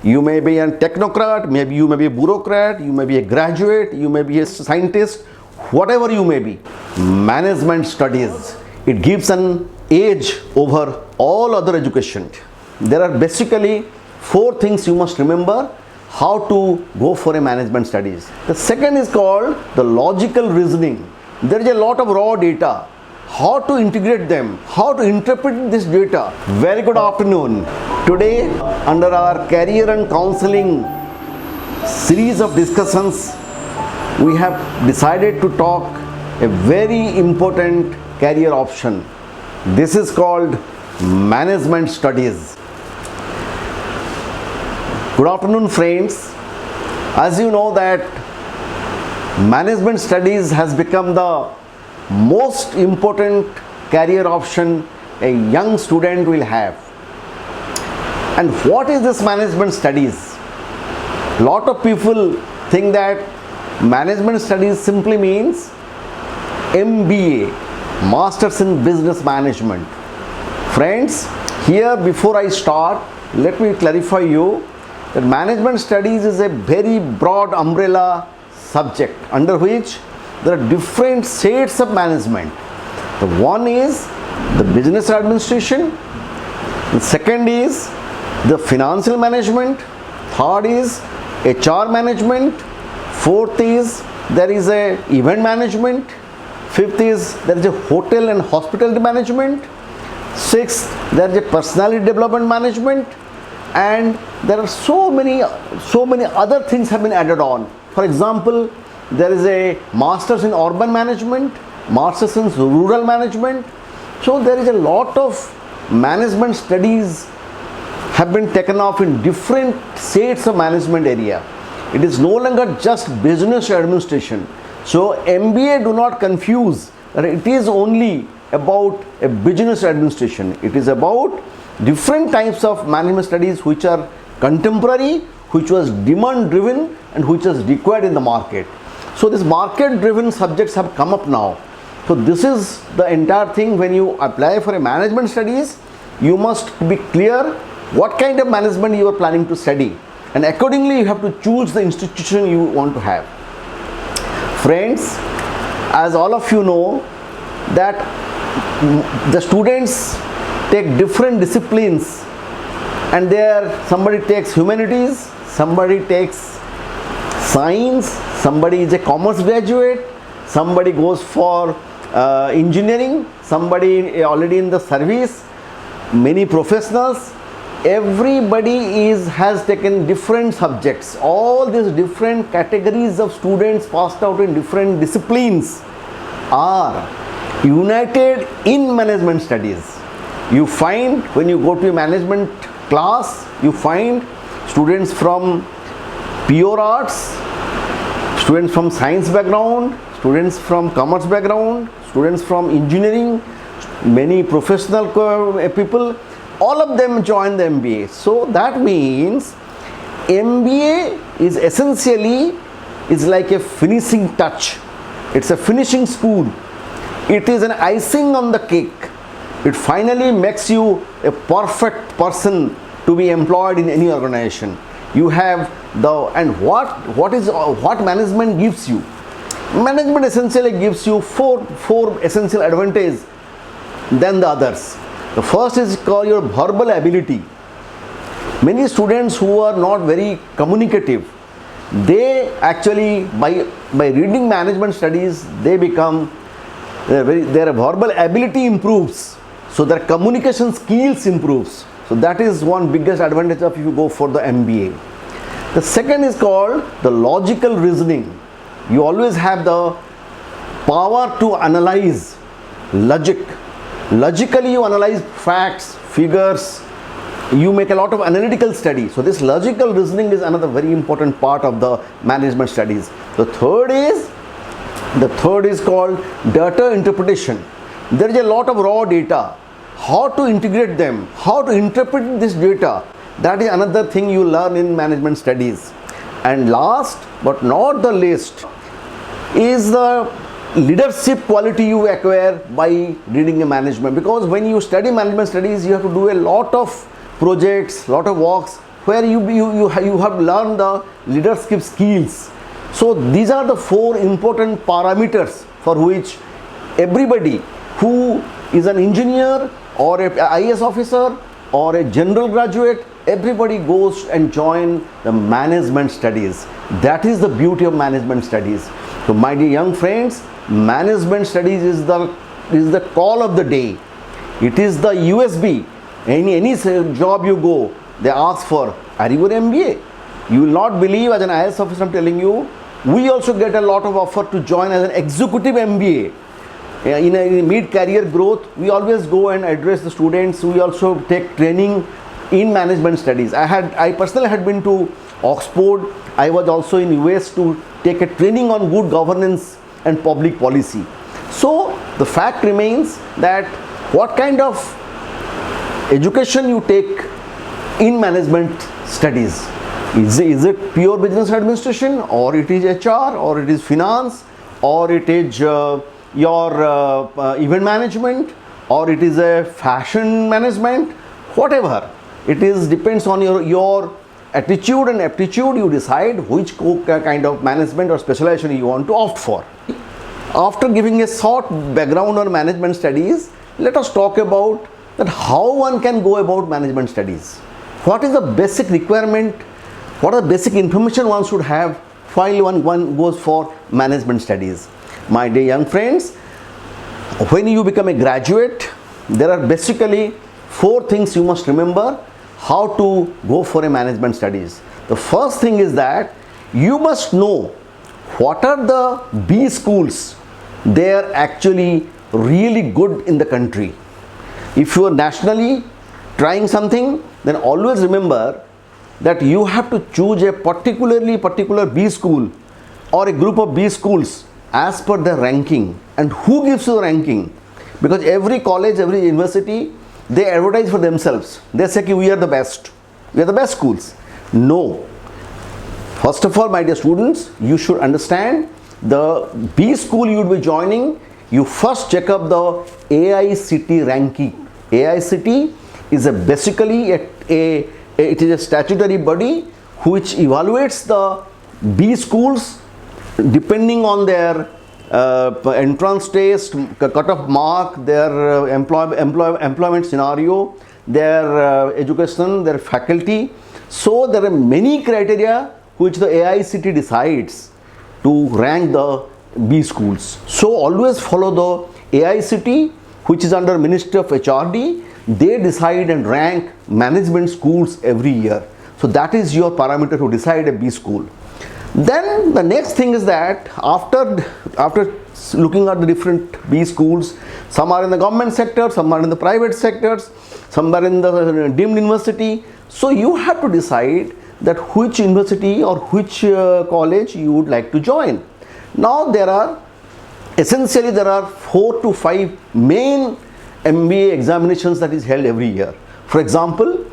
You may be a technocrat, maybe you may be a bureaucrat, you may be a graduate, you may be a scientist, whatever you may be. Management studies, it gives an edge over all other education. There are basically 4 things you must remember how to go for a management studies. The second is called the logical reasoning. There is a lot of raw data. How to integrate them, how to interpret this data. Very good afternoon. Today, under our career and counseling series of discussions, we have decided to talk a very important career option. This is called management studies. Good afternoon, friends. As you know that management studies has become the most important career option a young student will have. And what is this management studies? Lot of people think that management studies simply means MBA, Masters in Business Management. Friends, here before I start, let me clarify you that management studies is a very broad umbrella subject under which there are different shades of management. The one is the business administration, the second is the financial management, third is HR management, fourth is there is a event management, fifth is there is a hotel and hospitality management, sixth there is a personality development management, and there are so many other things have been added on. For example, there is a Masters in Urban Management, Masters in Rural Management. So there is a lot of management studies have been taken off in different shades of management area. It is no longer just business administration. So MBA, do not confuse that it is only about a business administration. It is about different types of management studies which are contemporary, which was demand driven and which is required in the market. So these market driven subjects have come up now. So this is the entire thing. When you apply for a management studies, you must be clear what kind of management you are planning to study, and accordingly you have to choose the institution you want to have. Friends, as all of you know that the students take different disciplines, and there somebody takes humanities, somebody takes science, somebody is a commerce graduate, somebody goes for engineering, somebody already in the service, many professionals. Everybody has taken different subjects. All these different categories of students passed out in different disciplines are united in management studies. You find when you go to a management class, you find students from pure arts, students from science background, students from commerce background, students from engineering, many professional people, all of them join the MBA. So that means MBA is essentially like a finishing touch. It's a finishing spoon. It is an icing on the cake. It finally makes you a perfect person to be employed in any organization. You have what management gives you. Management essentially gives you four essential advantages than the others. The first is called your verbal ability. Many students who are not very communicative, they actually by reading management studies, they become their verbal ability improves, so their communication skills improves. So that is one biggest advantage of if you go for the MBA. The second is called the logical reasoning. You always have the power to analyze logically you analyze facts, figures, you make a lot of analytical study. So this logical reasoning is another very important part of the management studies. The third is called data interpretation. There is a lot of raw data. How to integrate them, how to interpret this data, that is another thing you learn in management studies. And last but not the least is the leadership quality you acquire by reading a management, because when you study management studies, you have to do a lot of projects, lot of works where you have learned the leadership skills. So these are the 4 important parameters for which everybody who is an engineer or a IAS officer or a general graduate, everybody goes and join the management studies. That is the beauty of management studies. So my dear young friends, management studies is the call of the day. It is the USB. Any job you go, they ask for, are you an MBA? You will not believe, as an IAS officer I'm telling you, we also get a lot of offer to join as an executive MBA. In a mid-career growth, we always go and address the students. We also take training in management studies. I personally had been to Oxford. I was also in US to take a training on good governance and public policy. So the fact remains that what kind of education you take in management studies, is it pure business administration, or it is HR, or it is finance, or it is your event management, or it is a fashion management, whatever it is, depends on your attitude and aptitude. You decide which kind of management or specialization you want to opt for. After giving a short background on management studies, let us talk about that how one can go about management studies. What is the basic requirement? What are the basic information one should have while one goes for management studies? My dear young friends, when you become a graduate, there are basically 4 things you must remember how to go for a management studies. The first thing is that you must know what are the B schools. They are actually really good in the country. If you are nationally trying something, then always remember that you have to choose a particular B school or a group of B schools as per the ranking. And who gives you the ranking? Because every college, every university, they advertise for themselves. They say we are the best. We are the best schools. No. First of all, my dear students, you should understand the B school you will be joining. You first check up the AICTE ranking. AICTE is basically it is a statutory body which evaluates the B schools depending on their entrance test, cut-off mark, their employment scenario, their education, their faculty. So there are many criteria which the AICTE decides to rank the B schools. So always follow the AICTE, which is under Ministry of HRD. They decide and rank management schools every year. So that is your parameter to decide a B school. Then the next thing is that after looking at the different B schools, some are in the government sector, some are in the private sectors, some are in the deemed university. So you have to decide that which university or which college you would like to join. Now essentially there are 4 to 5 main MBA examinations that is held every year. For example,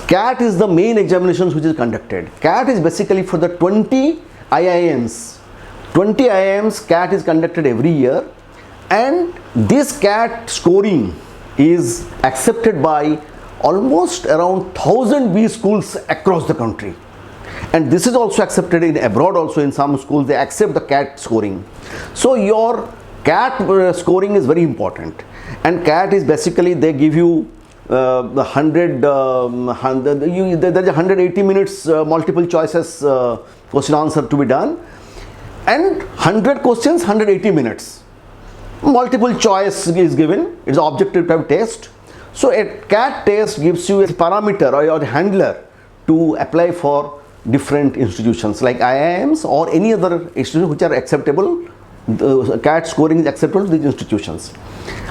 CAT is the main examinations which is conducted. CAT is basically for the 20 IIMs. 20 IIMs CAT is conducted every year, and this CAT scoring is accepted by almost around 1000 B schools across the country. And this is also accepted in abroad also. In some schools they accept the CAT scoring. So your CAT scoring is very important. And CAT is basically, they give you the 180 minutes multiple choices question answer to be done, and 100 questions, 180 minutes. Multiple choice is given. It's an objective type test. So a CAT test gives you a parameter or a handler to apply for different institutions like IIMs or any other institutions which are acceptable. The CAT scoring is acceptable to these institutions.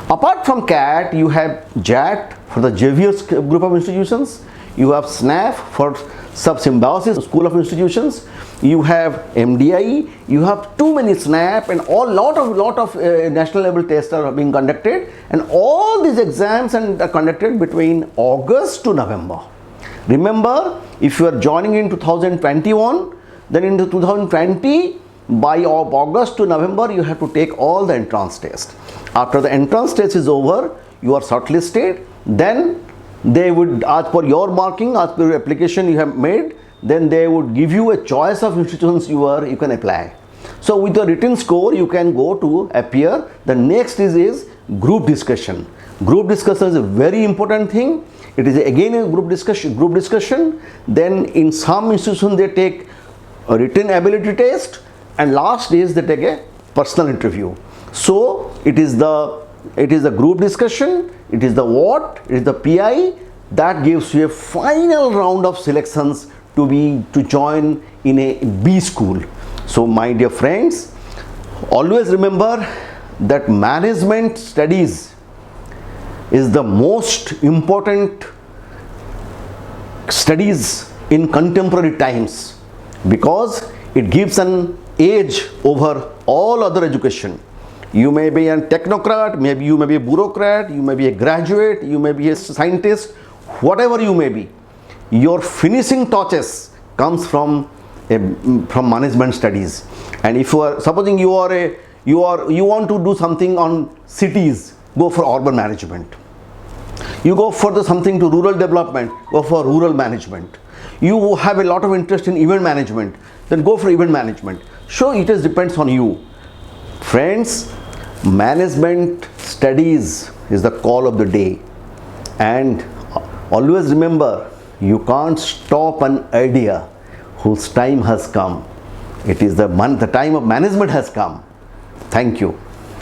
Apart from CAT, you have JAT for the Xavier group of institutions. You have SNAP for Sub-Symbiosis School of Institutions. You have MDI. You have too many SNAP, and lot of national level tests are being conducted. And all these exams are conducted between August to November. Remember, if you are joining in 2021, then in 2020, by August to November, you have to take all the entrance tests. After the entrance test is over, you are shortlisted. Then They would, as per your marking, as per your application you have made, then they would give you a choice of institutions you can apply. So with the written score you can go to appear. The next is group discussion. Group discussion is a very important thing. It is again a group discussion. Then in some institutions they take a written ability test, and last is they take a personal interview. So it is the group discussion, it is the what, it is the PI that gives you a final round of selections to join in a B school. So my dear friends, always remember that management studies is the most important studies in contemporary times, because it gives an edge over all other education. You may be a technocrat, maybe you may be a bureaucrat, you may be a graduate, you may be a scientist, whatever you may be. Your finishing touches comes from management studies. And if you are supposing you want to do something on cities, go for urban management. You go for something to rural development, go for rural management. You have a lot of interest in event management, then go for event management. So it just depends on you. Friends, management studies is the call of the day, and always remember, you can't stop an idea whose time has come. It is the time of management has come. Thank you.